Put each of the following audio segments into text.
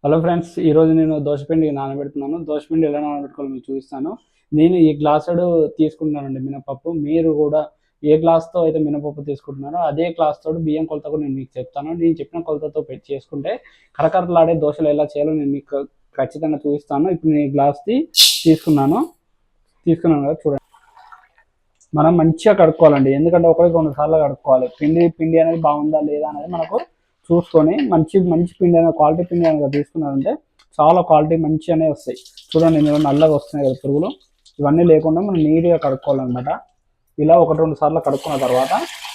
Hello friends, ఈరోజు నేను దోసపిండి నానబెడుతున్నాను. దోసపిండి ఎలా నానబెట్టుకోవాలో మీకు చూపిస్తాను. నేను ఈ గ్లాసుడు తీసుకుంటున్నానండి మినపప్పు. మీరు కూడా ఏ గ్లాస్తో అయితే మినపప్పు తీసుకుంటున్నారో అదే గ్లాస్తో బియ్యం కొలత కూడా నేను మీకు చెప్తాను. నేను చెప్పిన కొలతతో పెట్టి చేసుకుంటే కరకరలాడే దోశలు ఎలా చేయాలో నేను మీకు ఖచ్చితంగా చూపిస్తాను. ఇప్పుడు నేను ఈ గ్లాస్ది తీసుకున్నాను కదా, చూడండి. మనం మంచిగా కడుక్కోవాలండి, ఎందుకంటే ఒకరికి 2 సార్లు కడుక్కోవాలి. పిండి అనేది బాగుందా లేదా అనేది మనకు చూసుకొని మంచి మంచి పిండి అనేది క్వాలిటీ పిండి అనేది తీసుకున్నారంటే చాలా క్వాలిటీ మంచిగానే వస్తాయి. చూడండి, ఇందులో నల్లగా వస్తున్నాయి కదా పురుగులు, ఇవన్నీ లేకుండా మనం నీట్గా కడుక్కోవాలన్నమాట. ఇలా 1-2 సార్లు కడుక్కున్న తర్వాత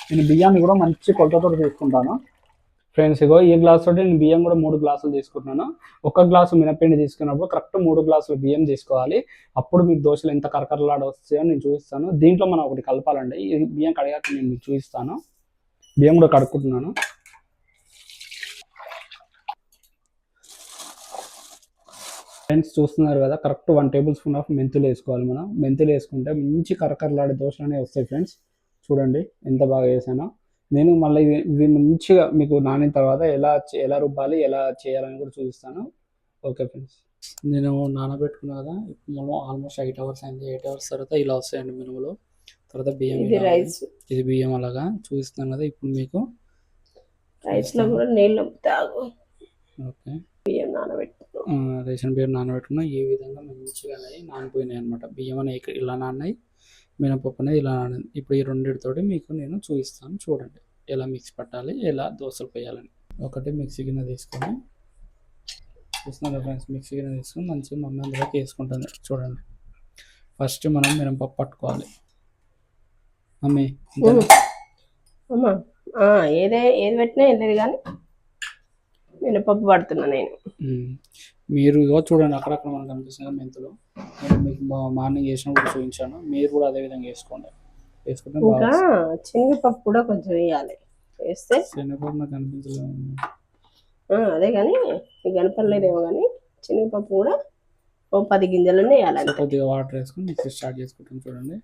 నేను బియ్యాన్ని కూడా మంచి కొలతతో తీసుకుంటాను. ఫ్రెండ్స్, ఇగో ఈ గ్లాస్ తోటి నేను బియ్యం కూడా 3 గ్లాసులు తీసుకుంటున్నాను. ఒక గ్లాసు మినపిండి తీసుకున్నప్పుడు కరెక్ట్ 3 గ్లాసులు బియ్యం తీసుకోవాలి. అప్పుడు మీకు దోశలు ఎంత కరకరలాడ వస్తాయో నేను చూపిస్తాను. దీంట్లో మనం ఒకటి కలపాలండి. ఈ బియ్యం కడిగాక నేను మీకు చూపిస్తాను. బియ్యం కూడా కడుక్కుంటున్నాను. ఫ్రెండ్స్, చూస్తున్నారు కదా, కరెక్ట్ 1 టేబుల్ స్పూన్ ఆఫ్ మెంతులు వేసుకోవాలి. మనం మెంతులు వేసుకుంటే మంచి కరకరలాడే దోశలు అనేవి వస్తాయి. ఫ్రెండ్స్, చూడండి ఎంత బాగా వేసానో. నేను మళ్ళీ ఇవి మంచిగా మీకు నానిన తర్వాత ఎలా రుబ్బాలి, ఎలా చేయాలని కూడా చూపిస్తాను. ఓకే ఫ్రెండ్స్, నేను నానబెట్టుకున్నా కదా, ఇప్పుడు మనం ఆల్మోస్ట్ 8 అవర్స్ అయింది. 8 అవర్స్ తర్వాత ఇలా వస్తాయండి మినుములు. తర్వాత బియ్యం, ఇది రైస్, ఇది బియ్యం అలాగా చూపిస్తాను కదా. ఇప్పుడు మీకు రైస్లో కూడా నీళ్ళు తాగు. ఓకే, బియ్యం నానబెట్టుకున్నాం. రేషన్ బియ్యం నానబెట్టుకున్నా. ఈ విధంగా మంచిగా నానిపోయినాయి అనమాట. బియ్యం అనేవి ఇలా నాన్నాయి, మినపప్పు అనేది ఇలా నానింది. ఇప్పుడు ఈ రెండింటితోటి మీకు నేను చూపిస్తాను. చూడండి ఎలా మిక్స్ పట్టాలి, ఎలా దోశలు పోయాలని. ఒకటి మిక్సీ గిన్నె తీసుకొని, చూస్తున్నారు ఫ్రెండ్స్, మిక్సీ గిన్నె తీసుకొని మంచిగా మమ్మీ అందులోకి వేసుకుంటుంది. చూడండి, ఫస్ట్ మనం మినపప్పు పట్టుకోవాలి. మమ్మీ అమ్మా, ఏది పెట్టినా వెళ్ళేది, కానీ మినపప్పు పడుతున్నా నేను. మీరు ఇగో చూడండి, అక్కడక్కడ మనకు కనిపిస్తుంది మెంతులు. నేను మీకు మార్నింగ్ వేసినప్పుడు చూపించాను. మీరు కూడా అదే విధంగా వేసుకోండి. వేసుకుంటే ఇంకా శనగపప్పు కూడా కొంచెం వేయాలి. వేస్తే శనగపప్పు నాకు కనిపించలేదు. అదే కానీ మీకు కనపడలేదేమో, కానీ శనగపప్పు కూడా ఓ 10 గింజలు వేయాలి. కొద్దిగా వాటర్ వేసుకొని మిక్సీ స్టార్ట్ చేసుకుంటాం. చూడండి,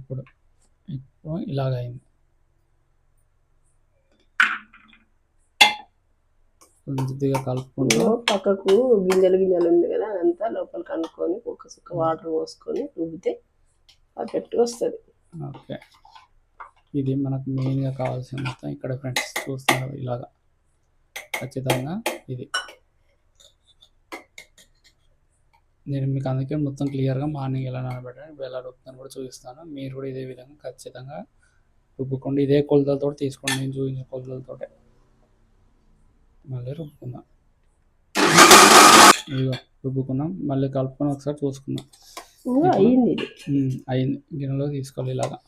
ఇప్పుడు ఇలాగ అయింది. కొద్దిగా కలుపుకుంటూ పక్కకు గింజలు ఉంది కదా, అదంతా లోపలికి అనుకొని ఒక సుక్క వాటర్ పోసుకొని రుబ్బితే పర్ఫెక్ట్గా వస్తుంది. ఓకే, ఇది మనకు మెయిన్గా కావాల్సిన మొత్తం ఇక్కడ. ఫ్రెండ్స్, చూస్తున్నారు ఇలాగా ఖచ్చితంగా ఇది. నేను మీకు అందుకే మొత్తం క్లియర్గా మార్నింగ్ ఎలా నానబెట్టాను, ఎలా రుబ్బుతాను కూడా చూపిస్తాను. మీరు కూడా ఇదే విధంగా ఖచ్చితంగా రుబ్బుకోండి. ఇదే కొలతలతో తీసుకోండి, నేను చూపించిన కొలతలతో. మళ్ళీ రుబ్బుకుందాం. ఇదిగో రుబ్బుకున్నాం. మళ్ళీ కలుపుకొని ఒకసారి చూసుకుందాం. అయింది, గిన్నెలో తీసుకోవాలి. ఇలాగా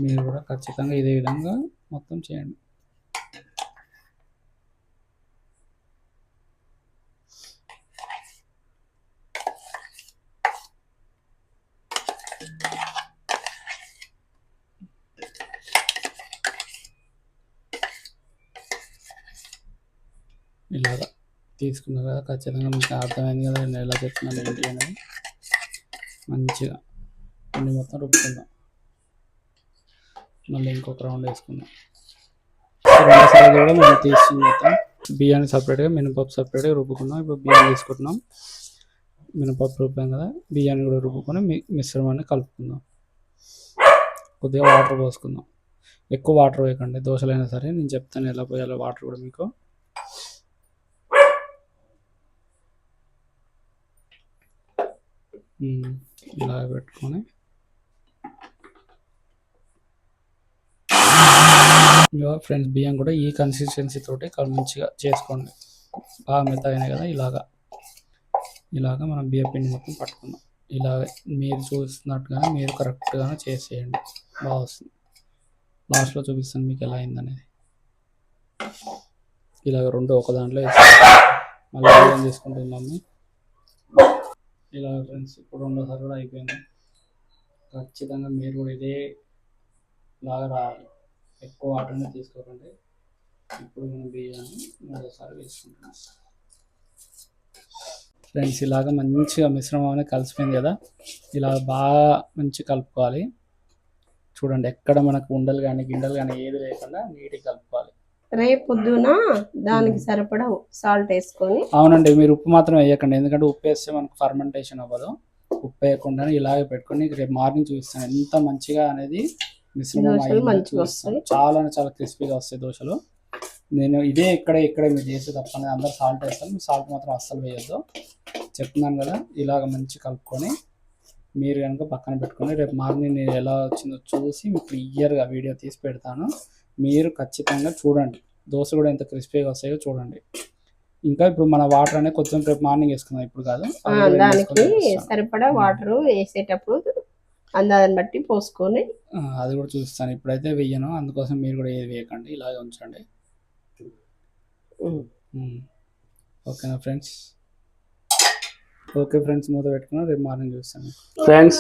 మీరు కూడా ఖచ్చితంగా ఇదే విధంగా మొత్తం చేయండి. ఇలాగా తీసుకున్నారు కదా, ఖచ్చితంగా మీకు అర్థమైంది కదా నేను ఎలా చెప్తున్నాను ఏంటి అనేది. మంచిగా అన్ని మొత్తం రుబ్బుకుందాం. మళ్ళీ ఇంకొక రౌండ్ వేసుకుందాం. రెండోసారి కూడా మనం తీసుకున్న మొత్తం బియ్యాన్ని సపరేట్గా, మినపప్పు సపరేట్గా రుబ్బుకున్నాం. ఇప్పుడు బియ్యం తీసుకుంటున్నాం. మినపప్పు రుబ్బాం కదా, బియ్యాన్ని కూడా రుబ్బుకొని మిశ్రమాన్ని కలుపుకుందాం. కొద్దిగా వాటర్ పోసుకుందాం. ఎక్కువ వాటర్ వేయకండి, దోశలైనా సరే. నేను చెప్తాను ఎలా పోయాలో వాటర్ కూడా మీకు. ఇలా పెట్టుకొని ఫ్రెండ్స్, బియ్యం కూడా ఈ కన్సిస్టెన్సీ తోటి మంచిగా చేసుకోండి. బాగా మెత్తగానే కదా, ఇలాగా మనం బియ్య పిండి మొత్తం పట్టుకుందాం. ఇలాగ మీరు చూస్తున్నట్టుగా మీరు కరెక్ట్గా చేసేయండి, బాగా వస్తుంది. లాస్ట్లో చూపిస్తాను మీకు ఎలా అయిందనేది. ఇలాగ రెండు ఒక దాంట్లో వేసి మళ్ళీ బియ్యం తీసుకుంటుంది మమ్మీ. ఇలా ఫ్రెండ్స్, ఇప్పుడు రెండోసారి కూడా అయిపోయింది. ఖచ్చితంగా మీరు కూడా ఇదే లాగా రావాలి, ఎక్కువ వాటర్ని తీసుకోకండి. ఇప్పుడు మనం బియ్యాన్ని మూడోసారి వేసుకుంటున్నాం. ఫ్రెండ్స్, ఇలాగ మంచిగా మిశ్రమం అనేది కలిసిపోయింది కదా, ఇలా బాగా మంచి కలుపుకోవాలి. చూడండి ఎక్కడ మనకు ఉండలు కానీ గిండలు కానీ ఏది లేకుండా నీట్గా కలుపుకోవాలి. రేపు పొద్దున దానికి సరిపడా సాల్ట్ వేసుకొని. అవునండి, మీరు ఉప్పు మాత్రం వేయకండి, ఎందుకంటే ఉప్పు వేస్తే మనకు ఫర్మెంటేషన్ అవ్వదు. ఉప్పు వేయకుండా ఇలాగే పెట్టుకొని రేపు మార్నింగ్ చూపిస్తాను ఎంత మంచిగా అనేది మిశ్రమం మంచిగా వస్తాయి. చాలా చాలా క్రిస్పీగా వస్తాయి దోశలు. నేను ఇదే ఇక్కడ మీరు చేసే తప్పనేది అందరు సాల్ట్ వేస్తాను, మీరు సాల్ట్ మాత్రం అస్సలు వేయొద్దు చెప్తున్నాను కదా. ఇలాగ మంచి కలుపుకొని మీరు కనుక పక్కన పెట్టుకొని రేపు మార్నింగ్ నేను ఎలా వచ్చిందో చూసి మీకు క్లియర్గా వీడియో తీసి పెడతాను. మీరు ఖచ్చితంగా చూడండి దోశ కూడా ఎంత క్రిస్పీగా వస్తాయో చూడండి. ఇంకా ఇప్పుడు మన వాటర్ అనేది కొంచెం రేపు మార్నింగ్ వేసుకుందాం, ఇప్పుడు కాదు. దానికి సరిపడా వాటర్ వేసేటప్పుడు అందాన్ని బట్టి పోసుకొని అది కూడా చూస్తాను. ఇప్పుడైతే వెయ్యను, అందుకోసం మీరు కూడా ఏది వేయకండి, ఇలాగే ఉంచండి. ఓకేనా ఫ్రెండ్స్? ఓకే ఫ్రెండ్స్, మూత పెట్టుకున్నాం, రేపు మార్నింగ్ చూస్తాను. ఫ్రెండ్స్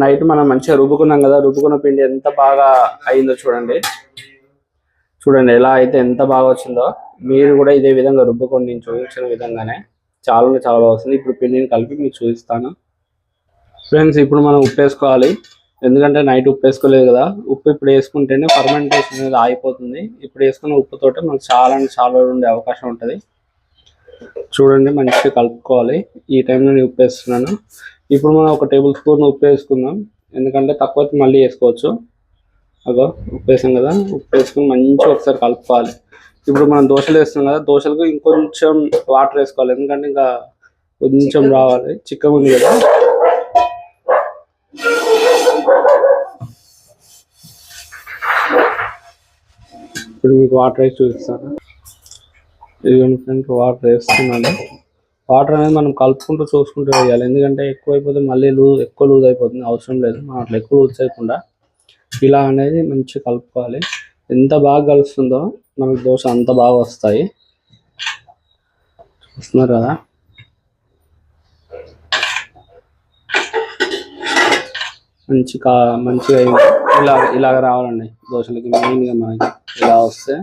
నైట్ మనం మంచిగా రుబ్బుకున్నాం కదా, రుబ్బుకున్న పిండి ఎంత బాగా అయిందో చూడండి. చూడండి ఎలా అయితే ఎంత బాగా వచ్చిందో. మీరు కూడా ఇదే విధంగా రుబ్బుకొని నేను చూపించిన విధంగానే చాలా చాలా బాగా వస్తుంది. ఇప్పుడు పిండిని కలిపి మీకు చూపిస్తాను. ఫ్రెండ్స్ ఇప్పుడు మనం ఉప్పు వేసుకోవాలి, ఎందుకంటే నైట్ ఉప్పు వేసుకోలేదు కదా. ఉప్పు ఇప్పుడు వేసుకుంటేనే ఫర్మెంటేషన్ అనేది ఆగిపోతుంది. ఇప్పుడు వేసుకున్న ఉప్పుతోటే మనకు చాలా ఉండే అవకాశం ఉంటుంది. చూడండి మంచిగా కలుపుకోవాలి. ఈ టైంలో నేను ఉప్పు వేస్తున్నాను. ఇప్పుడు మనం 1 టేబుల్ స్పూన్ ఉప్పు వేసుకుందాం, ఎందుకంటే తక్కువ మళ్ళీ వేసుకోవచ్చు. అగో ఉప్పు వేసాం కదా, ఉప్పు వేసుకుని మంచిగా ఒకసారి కలుపుకోవాలి. ఇప్పుడు మనం దోశలు వేస్తున్నాం కదా, దోశలకు ఇంకొంచెం వాటర్ వేసుకోవాలి, ఎందుకంటే ఇంకా కొంచెం రావాలి, చిక్కగా ఉంది కదా. ఇప్పుడు మీకు వాటర్ వేసి చూపిస్తాను. వాటర్ వేస్తున్నాను. వాటర్ అనేది మనం కలుపుకుంటూ చూసుకుంటూ వేయాలి, ఎందుకంటే ఎక్కువైపోతే మళ్ళీ ఎక్కువ లూజ్ అయిపోతుంది, అవసరం లేదు. మనం అట్లా ఎక్కువ లూజ్ చేయకుండా ఇలా అనేది మంచిగా కలుపుకోవాలి. ఎంత బాగా కలుస్తుందో మనకు దోశ అంత బాగా వస్తాయి. చూస్తున్నారు కదా, మంచిగా ఇలాగ రావాలండి దోశలకి. మెయిన్గా మనకి ఇలా వస్తే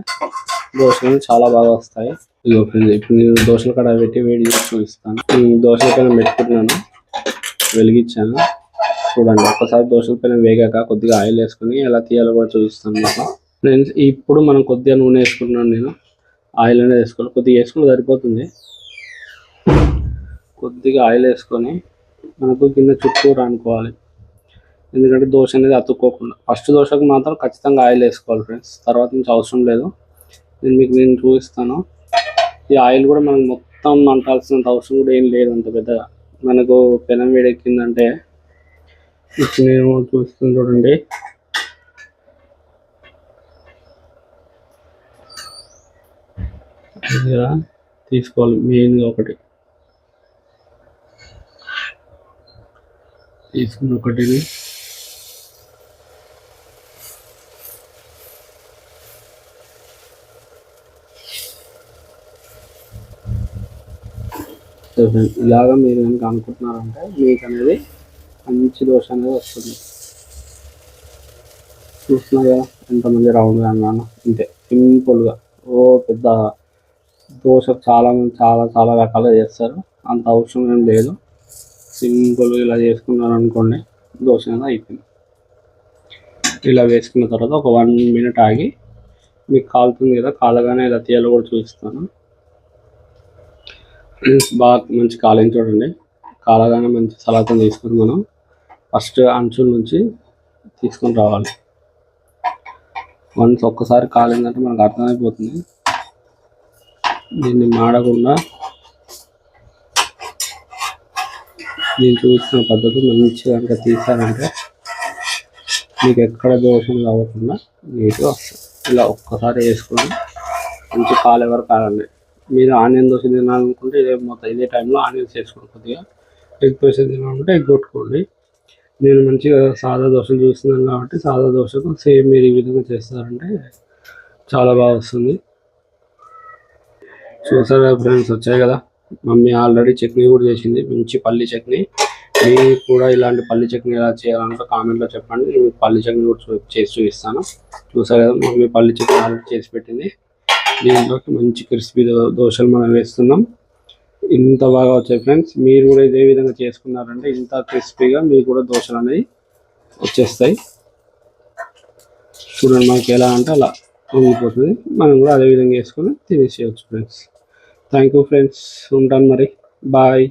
దోశలు చాలా బాగా వస్తాయి. ఇప్పుడు నేను దోశల కడ పెట్టి వేడి చేసి చూపిస్తాను. దోశల పైన పెట్టుకుంటున్నాను, వెలిగించాను. చూడండి ఒకసారి దోశల పైన వేగాక కొద్దిగా ఆయిల్ వేసుకొని ఎలా తీయాలో కూడా చూపిస్తాను మీకు. ఇప్పుడు మనం కొద్దిగా నూనె వేసుకుంటున్నాను, నేను ఆయిల్ అనేది వేసుకోవాలి. కొద్దిగా వేసుకుంటే సరిపోతుంది. కొద్దిగా ఆయిల్ వేసుకొని మనకు కింద చుట్టూరు అనుకోవాలి, ఎందుకంటే దోశ అనేది అతుక్కోకుండా. ఫస్ట్ దోశకు మాత్రం ఖచ్చితంగా ఆయిల్ వేసుకోవాలి ఫ్రెండ్స్, తర్వాత నుంచి అవసరం లేదు. నేను చూపిస్తాను. ఈ ఆయిల్ కూడా మనకు మొత్తం అంటాల్సినంత అవసరం కూడా ఏం లేదు అంత పెద్దగా. మనకు పెనం వేడెక్కిందంటే ఇప్పుడు నేను చూస్తాను చూడండి. తీసుకోవాలి మెయిన్గా ఒకటి తీసుకుని ఒకటిని ఇలాగా మీరు కనుక అనుకుంటున్నారంటే మీకు అనేది మంచి దోశ అనేది వస్తుంది. చూస్తున్నారు కదా ఎంతమంది రౌండ్గా అన్నాను, అంతే సింపుల్గా. పెద్ద దోశ చాలా రకాలుగా చేస్తారు, అంత అవసరం ఏం లేదు. సింపుల్గా ఇలా చేసుకున్నారు అనుకోండి, దోశ అనేది అయిపోయింది. ఇలా వేసుకున్న తర్వాత ఒక 1 మినిట్ ఆగి మీకు కాలుతుంది కదా, కాలగానే ఇలా తీయాలో కూడా చూపిస్తాను. బాగా మంచి కాలం చూడండి. కాలగానే మంచి సలాతం తీసుకొని మనం ఫస్ట్ అంచుల నుంచి తీసుకొని రావాలి. వన్స్ ఒక్కసారి కాలిందంటే మనకు అర్థమైపోతుంది. దీన్ని మాడకుండా నేను చూసిన పద్ధతి మంచిగా కనుక తీసారంటే మీకు ఎక్కడ దోషం అవ్వకుండా నీట్గా వస్తుంది. ఇలా ఒక్కసారి వేసుకొని మంచి కాలే వరకు కాలండి. మీరు ఆనియన్ దోశ తినాలనుకుంటే ఇదే టైంలో ఆనియన్స్ వేసుకోండి. కొద్దిగా ఎగ్ దోశ తినాలంటే ఎగ్ కొట్టుకోండి. నేను మంచిగా సాదా దోశలు చూస్తున్నాను కాబట్టి సాదా దోశకు సేమ్ మీరు ఈ విధంగా చేస్తారంటే చాలా బాగా వస్తుంది. చూసారా ఫ్రెండ్స్, వచ్చాయి కదా. మమ్మీ ఆల్రెడీ చట్నీ కూడా చేసింది, మంచి పల్లి చట్నీ. మీకు కూడా ఇలాంటి పల్లి చట్నీ ఎలా చేయాలంటే కామెంట్లో చెప్పండి, నేను పల్లి చట్నీ కూడా చేసి చూపిస్తాను. చూసారు కదా, మమ్మీ పల్లి చట్నీ ఆల్రెడీ చేసి పెట్టింది. దీంట్లోకి మంచి క్రిస్పీ దోశలు మనం వేస్తున్నాం. ఇంత బాగా వచ్చాయి ఫ్రెండ్స్. మీరు కూడా ఇదే విధంగా చేసుకున్నారంటే ఇంత క్రిస్పీగా మీకు కూడా దోశలు అనేవి వచ్చేస్తాయి. చూడండి మనకి ఎలా అంటే అలా ఉండిపోతుంది. మనం కూడా అదే విధంగా వేసుకొని తినేసేయచ్చు ఫ్రెండ్స్. థ్యాంక్ యూ ఫ్రెండ్స్, ఉంటాను మరి, బాయ్.